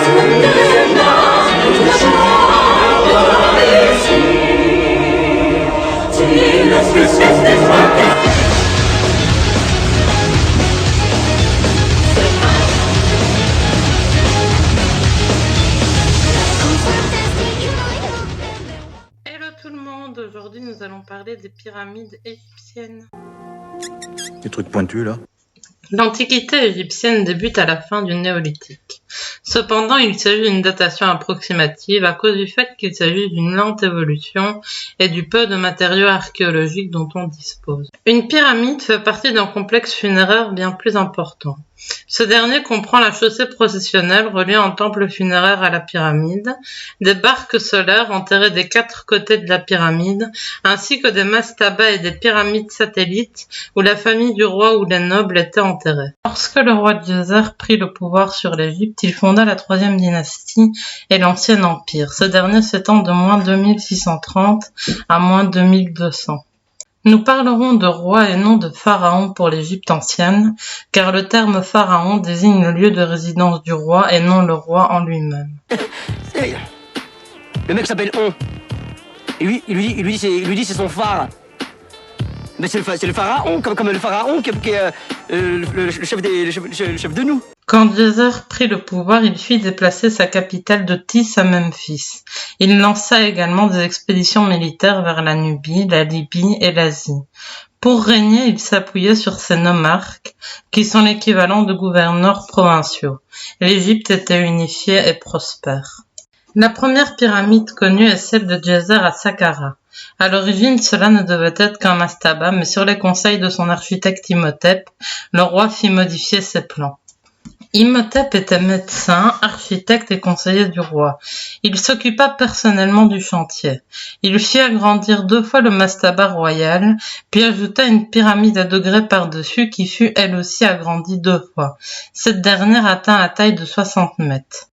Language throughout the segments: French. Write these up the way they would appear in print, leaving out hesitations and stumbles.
Hello tout le monde, aujourd'hui nous allons parler des pyramides égyptiennes. Des trucs pointus là. L'Antiquité égyptienne débute à la fin du Néolithique. Cependant, il s'agit d'une datation approximative à cause du fait qu'il s'agit d'une lente évolution et du peu de matériaux archéologiques dont on dispose. Une pyramide fait partie d'un complexe funéraire bien plus important. Ce dernier comprend la chaussée processionnelle reliant un temple funéraire à la pyramide, des barques solaires enterrées des 4 côtés de la pyramide, ainsi que des mastabas et des pyramides satellites où la famille du roi ou les nobles étaient enterrés. Lorsque le roi Djoser prit le pouvoir sur l'Égypte, il fonda la troisième dynastie et l'Ancien Empire. Ce dernier s'étend de moins 2630 à moins 2200. Nous parlerons de roi et non de pharaon pour l'Égypte ancienne, car le terme pharaon désigne le lieu de résidence du roi et non le roi en lui-même. Le mec s'appelle On. Et lui dit c'est son phare. Mais c'est le pharaon, comme le pharaon qui est le chef de nous. Quand Djoser prit le pouvoir, il fit déplacer sa capitale de Tis à Memphis. Il lança également des expéditions militaires vers la Nubie, la Libye et l'Asie. Pour régner, il s'appuyait sur ses nomarques, qui sont l'équivalent de gouverneurs provinciaux. L'Égypte était unifiée et prospère. La première pyramide connue est celle de Djoser à Saqqara. À l'origine, cela ne devait être qu'un mastaba, mais sur les conseils de son architecte Imhotep, le roi fit modifier ses plans. Imhotep était médecin, architecte et conseiller du roi. Il s'occupa personnellement du chantier. Il fit agrandir 2 fois le mastaba royal, puis ajouta une pyramide à degrés par-dessus qui fut elle aussi agrandie 2 fois. Cette dernière atteint la taille de 60 mètres.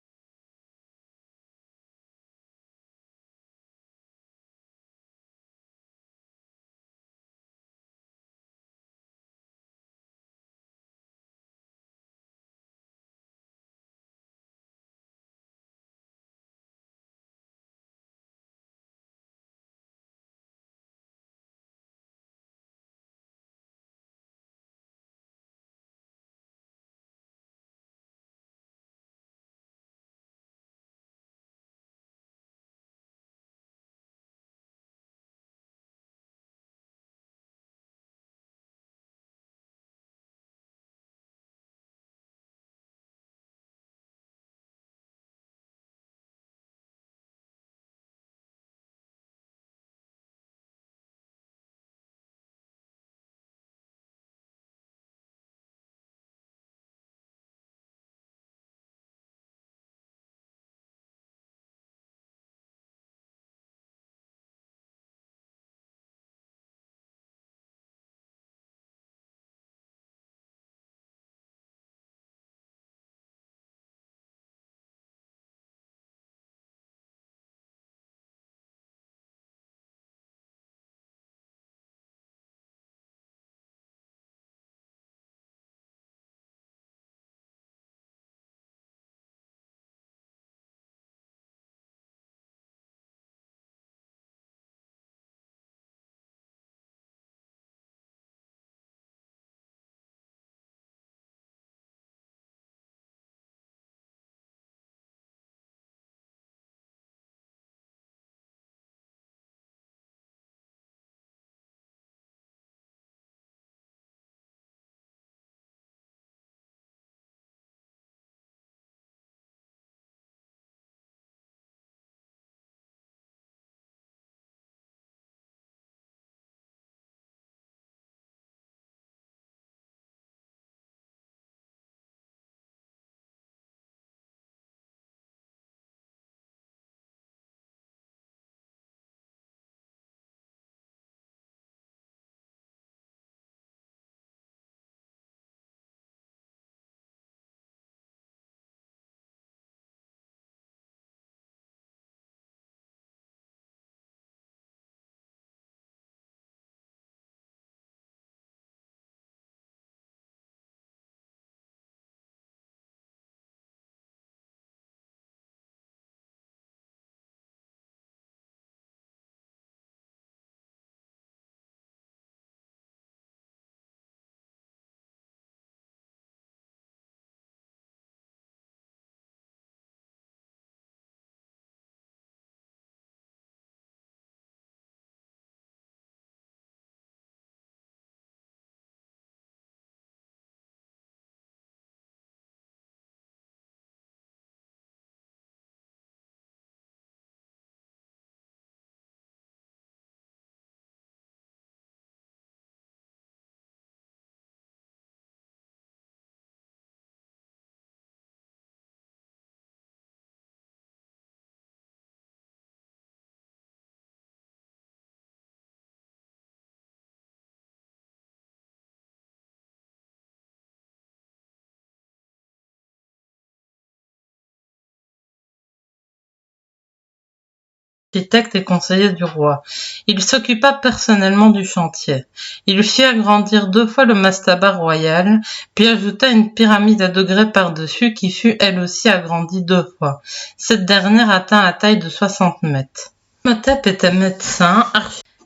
architecte et conseiller du roi. Il s'occupa personnellement du chantier. Il fit agrandir 2 fois le mastaba royal, puis ajouta une pyramide à degrés par-dessus qui fut elle aussi agrandie 2 fois. Cette dernière atteint la taille de 60 mètres. Imhotep était médecin.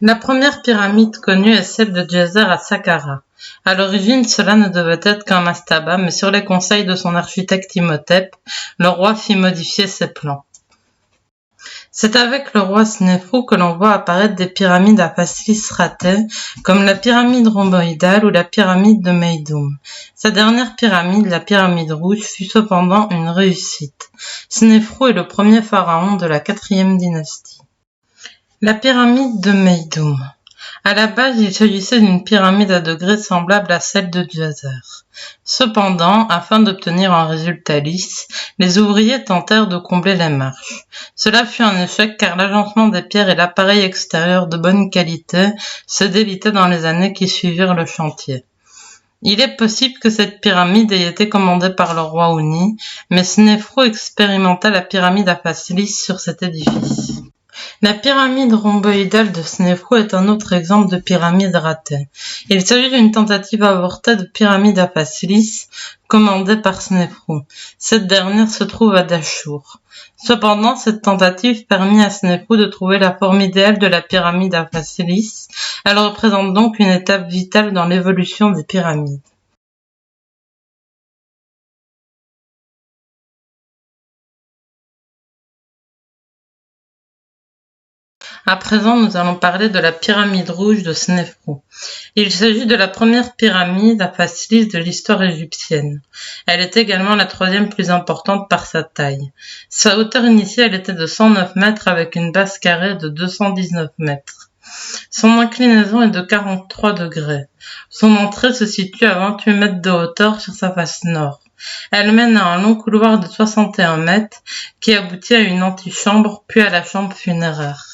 La première pyramide connue est celle de Djeser à Saqqara. À l'origine, cela ne devait être qu'un mastaba, mais sur les conseils de son architecte Imhotep, le roi fit modifier ses plans. C'est avec le roi Snéfrou que l'on voit apparaître des pyramides à faciès ratées, comme la pyramide rhomboïdale ou la pyramide de Meidoum. Sa dernière pyramide, la pyramide rouge, fut cependant une réussite. Snéfrou est le premier pharaon de la 4e dynastie. La pyramide de Meidoum. À la base, il s'agissait d'une pyramide à degrés semblable à celle de Djeser. Cependant, afin d'obtenir un résultat lisse, les ouvriers tentèrent de combler les marches. Cela fut un échec car l'agencement des pierres et l'appareil extérieur de bonne qualité se délitaient dans les années qui suivirent le chantier. Il est possible que cette pyramide ait été commandée par le roi Houni, mais Snéfrou expérimenta la pyramide à face lisse sur cet édifice. La pyramide rhomboïdale de Snéfrou est un autre exemple de pyramide ratée. Il s'agit d'une tentative avortée de pyramide à face lisse commandée par Snéfrou. Cette dernière se trouve à Dachour. Cependant, cette tentative permit à Snéfrou de trouver la forme idéale de la pyramide à face lisse. Elle représente donc une étape vitale dans l'évolution des pyramides. À présent, nous allons parler de la pyramide rouge de Snéfrou. Il s'agit de la première pyramide à face lisse de l'histoire égyptienne. Elle est également la 3e plus importante par sa taille. Sa hauteur initiale était de 109 mètres avec une base carrée de 219 mètres. Son inclinaison est de 43 degrés. Son entrée se situe à 28 mètres de hauteur sur sa face nord. Elle mène à un long couloir de 61 mètres qui aboutit à une antichambre puis à la chambre funéraire.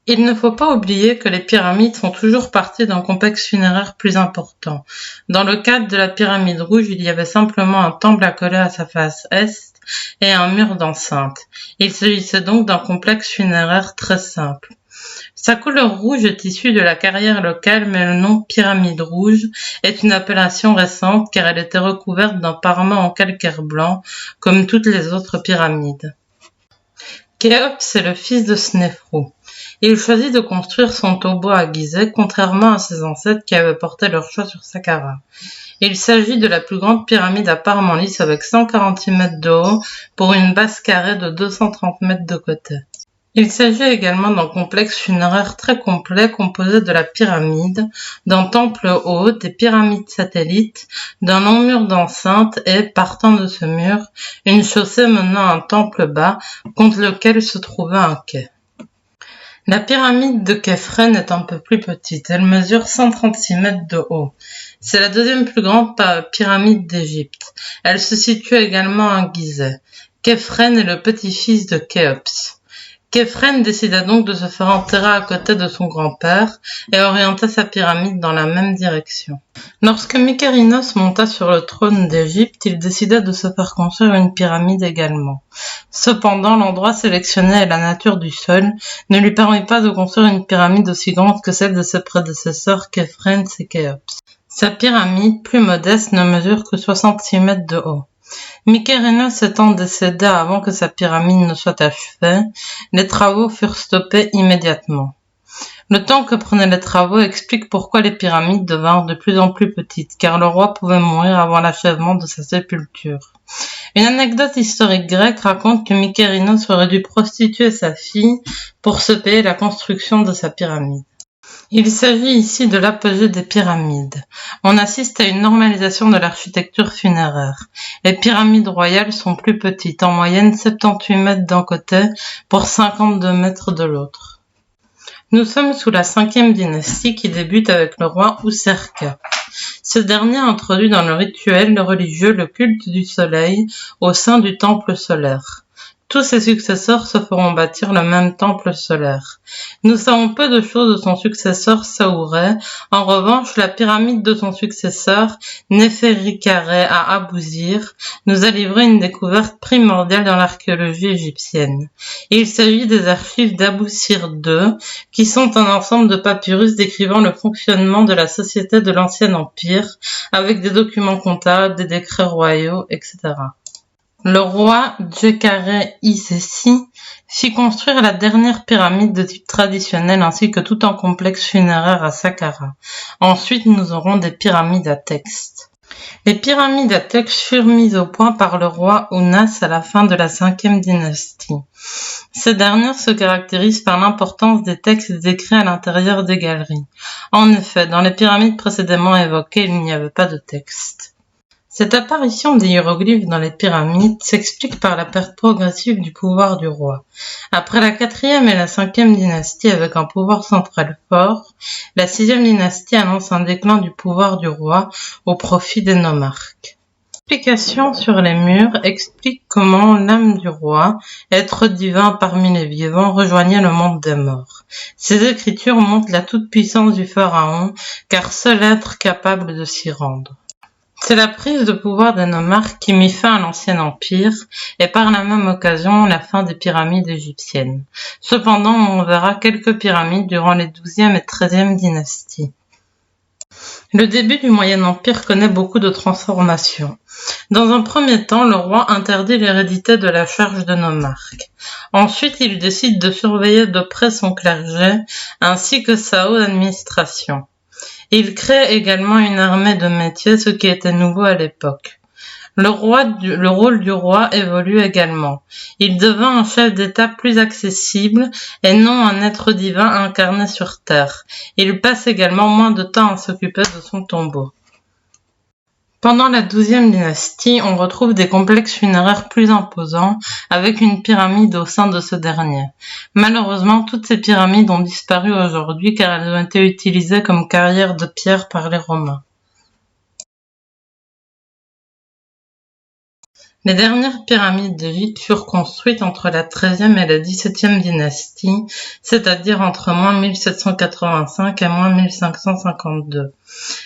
Il ne faut pas oublier que les pyramides font toujours partie d'un complexe funéraire plus important. Dans le cadre de la pyramide rouge, il y avait simplement un temple accolé à sa face est et un mur d'enceinte. Il s'agissait donc d'un complexe funéraire très simple. Sa couleur rouge est issue de la carrière locale, mais le nom pyramide rouge est une appellation récente car elle était recouverte d'un parement en calcaire blanc, comme toutes les autres pyramides. Khéops est le fils de Snéfrou. Il choisit de construire son tombeau à Gizeh, contrairement à ses ancêtres qui avaient porté leur choix sur Saqqara. Il s'agit de la plus grande pyramide à parement lisse avec 146 mètres de haut pour une base carrée de 230 mètres de côté. Il s'agit également d'un complexe funéraire très complet composé de la pyramide, d'un temple haut, des pyramides satellites, d'un long mur d'enceinte et, partant de ce mur, une chaussée menant à un temple bas contre lequel se trouvait un quai. La pyramide de Khéphren est un peu plus petite, elle mesure 136 mètres de haut. C'est la 2e plus grande pyramide d'Égypte. Elle se situe également à Gizeh. Khéphren est le petit-fils de Khéops. Khéphren décida donc de se faire enterrer à côté de son grand-père et orienta sa pyramide dans la même direction. Lorsque Mykérinos monta sur le trône d'Égypte, il décida de se faire construire une pyramide également. Cependant, l'endroit sélectionné et la nature du sol ne lui permit pas de construire une pyramide aussi grande que celle de ses prédécesseurs Khéphren et Khéops. Sa pyramide, plus modeste, ne mesure que 66 mètres de haut. Mykérinos étant décédé avant que sa pyramide ne soit achevée, les travaux furent stoppés immédiatement. Le temps que prenaient les travaux explique pourquoi les pyramides devinrent de plus en plus petites, car le roi pouvait mourir avant l'achèvement de sa sépulture. Une anecdote historique grecque raconte que Mykérinos aurait dû prostituer sa fille pour se payer la construction de sa pyramide. Il s'agit ici de l'apogée des pyramides. On assiste à une normalisation de l'architecture funéraire. Les pyramides royales sont plus petites, en moyenne 78 mètres d'un côté pour 52 mètres de l'autre. Nous sommes sous la 5e dynastie qui débute avec le roi Userka. Ce dernier introduit dans le rituel religieux le culte du soleil au sein du temple solaire. Tous ses successeurs se feront bâtir le même temple solaire. Nous savons peu de choses de son successeur Saouré. En revanche, la pyramide de son successeur, Néferikare à Abouzir, nous a livré une découverte primordiale dans l'archéologie égyptienne. Il s'agit des archives d'Aboussir II, qui sont un ensemble de papyrus décrivant le fonctionnement de la société de l'Ancien Empire, avec des documents comptables, des décrets royaux, etc. Le roi Djekaré-Isesi fit construire la dernière pyramide de type traditionnel ainsi que tout un complexe funéraire à Saqqara. Ensuite, nous aurons des pyramides à texte. Les pyramides à texte furent mises au point par le roi Ounas à la fin de la 5e dynastie. Ces dernières se caractérisent par l'importance des textes décrits à l'intérieur des galeries. En effet, dans les pyramides précédemment évoquées, il n'y avait pas de texte. Cette apparition des hiéroglyphes dans les pyramides s'explique par la perte progressive du pouvoir du roi. Après la 4e et la 5e dynastie avec un pouvoir central fort, la 6e dynastie annonce un déclin du pouvoir du roi au profit des nomarques. L'explication sur les murs explique comment l'âme du roi, être divin parmi les vivants, rejoignait le monde des morts. Ces écritures montrent la toute-puissance du pharaon, car seul être capable de s'y rendre. C'est la prise de pouvoir des nomarques qui mit fin à l'Ancien Empire et par la même occasion la fin des pyramides égyptiennes. Cependant, on verra quelques pyramides durant les 12e et 13e dynasties. Le début du Moyen Empire connaît beaucoup de transformations. Dans un premier temps, le roi interdit l'hérédité de la charge de nomarque. Ensuite, il décide de surveiller de près son clergé ainsi que sa haute administration. Il crée également une armée de métiers, ce qui était nouveau à l'époque. Le rôle du roi évolue également. Il devint un chef d'État plus accessible et non un être divin incarné sur terre. Il passe également moins de temps à s'occuper de son tombeau. Pendant la 12e dynastie, on retrouve des complexes funéraires plus imposants, avec une pyramide au sein de ce dernier. Malheureusement, toutes ces pyramides ont disparu aujourd'hui car elles ont été utilisées comme carrières de pierre par les Romains. Les dernières pyramides d'Égypte furent construites entre la 13e et la 17e dynastie, c'est-à-dire entre -1785 et -1552.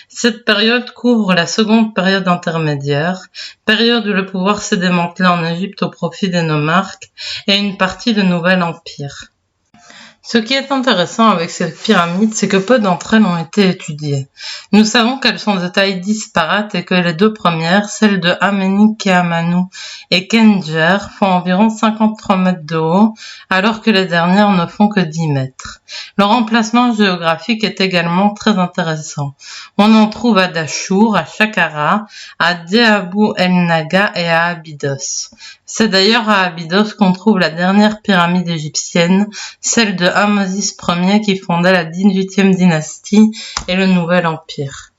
Cette période couvre la seconde période intermédiaire, période où le pouvoir s'est démantelé en Égypte au profit des nomarques et une partie du Nouvel Empire. Ce qui est intéressant avec ces pyramides, c'est que peu d'entre elles ont été étudiées. Nous savons qu'elles sont de tailles disparates et que les deux premières, celles de Amenikhéamenou et Khendjer, font environ 53 mètres de haut, alors que les dernières ne font que 10 mètres. Leur emplacement géographique est également très intéressant. On en trouve à Dachour, à Saqqara, à Djehabou el-Naga et à Abydos. C'est d'ailleurs à Abydos qu'on trouve la dernière pyramide égyptienne, celle de Ahmosis Ier qui fonda la 18e dynastie et le Nouvel Empire.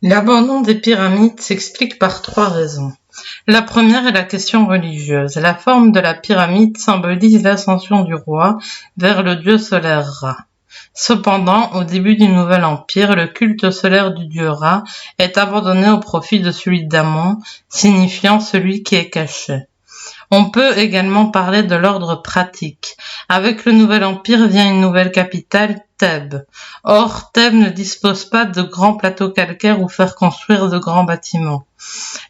L'abandon des pyramides s'explique par 3 raisons. La première est la question religieuse. La forme de la pyramide symbolise l'ascension du roi vers le dieu solaire Ra. Cependant, au début du Nouvel Empire, le culte solaire du dieu Ra est abandonné au profit de celui d'Amon, signifiant celui qui est caché. On peut également parler de l'ordre pratique. Avec le Nouvel Empire vient une nouvelle capitale, Thèbes. Or, Thèbes ne dispose pas de grands plateaux calcaires où faire construire de grands bâtiments.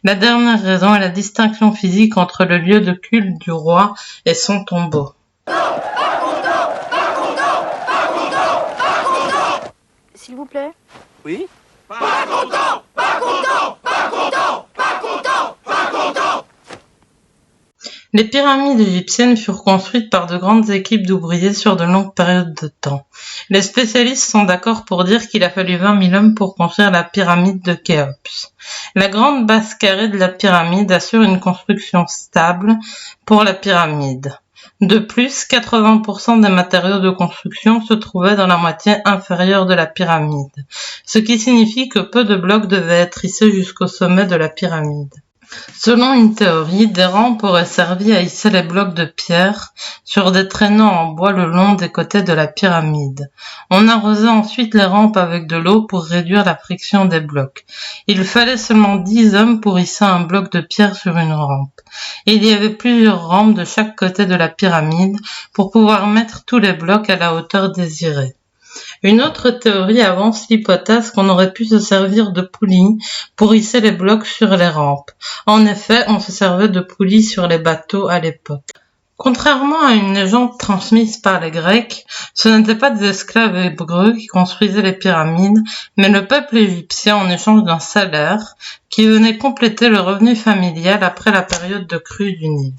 La dernière raison est la distinction physique entre le lieu de culte du roi et son tombeau. S'il vous plaît. Oui? Pas content! Pas content! Pas content! Pas content! Pas content! Les pyramides égyptiennes furent construites par de grandes équipes d'ouvriers sur de longues périodes de temps. Les spécialistes sont d'accord pour dire qu'il a fallu 20 000 hommes pour construire la pyramide de Khéops. La grande base carrée de la pyramide assure une construction stable pour la pyramide. De plus, 80% des matériaux de construction se trouvaient dans la moitié inférieure de la pyramide, ce qui signifie que peu de blocs devaient être hissés jusqu'au sommet de la pyramide. Selon une théorie, des rampes auraient servi à hisser les blocs de pierre sur des traîneaux en bois le long des côtés de la pyramide. On arrosait ensuite les rampes avec de l'eau pour réduire la friction des blocs. Il fallait seulement 10 hommes pour hisser un bloc de pierre sur une rampe. Il y avait plusieurs rampes de chaque côté de la pyramide pour pouvoir mettre tous les blocs à la hauteur désirée. Une autre théorie avance l'hypothèse qu'on aurait pu se servir de poulies pour hisser les blocs sur les rampes. En effet, on se servait de poulies sur les bateaux à l'époque. Contrairement à une légende transmise par les Grecs, ce n'étaient pas des esclaves hébreux qui construisaient les pyramides, mais le peuple égyptien en échange d'un salaire qui venait compléter le revenu familial après la période de crue du Nil.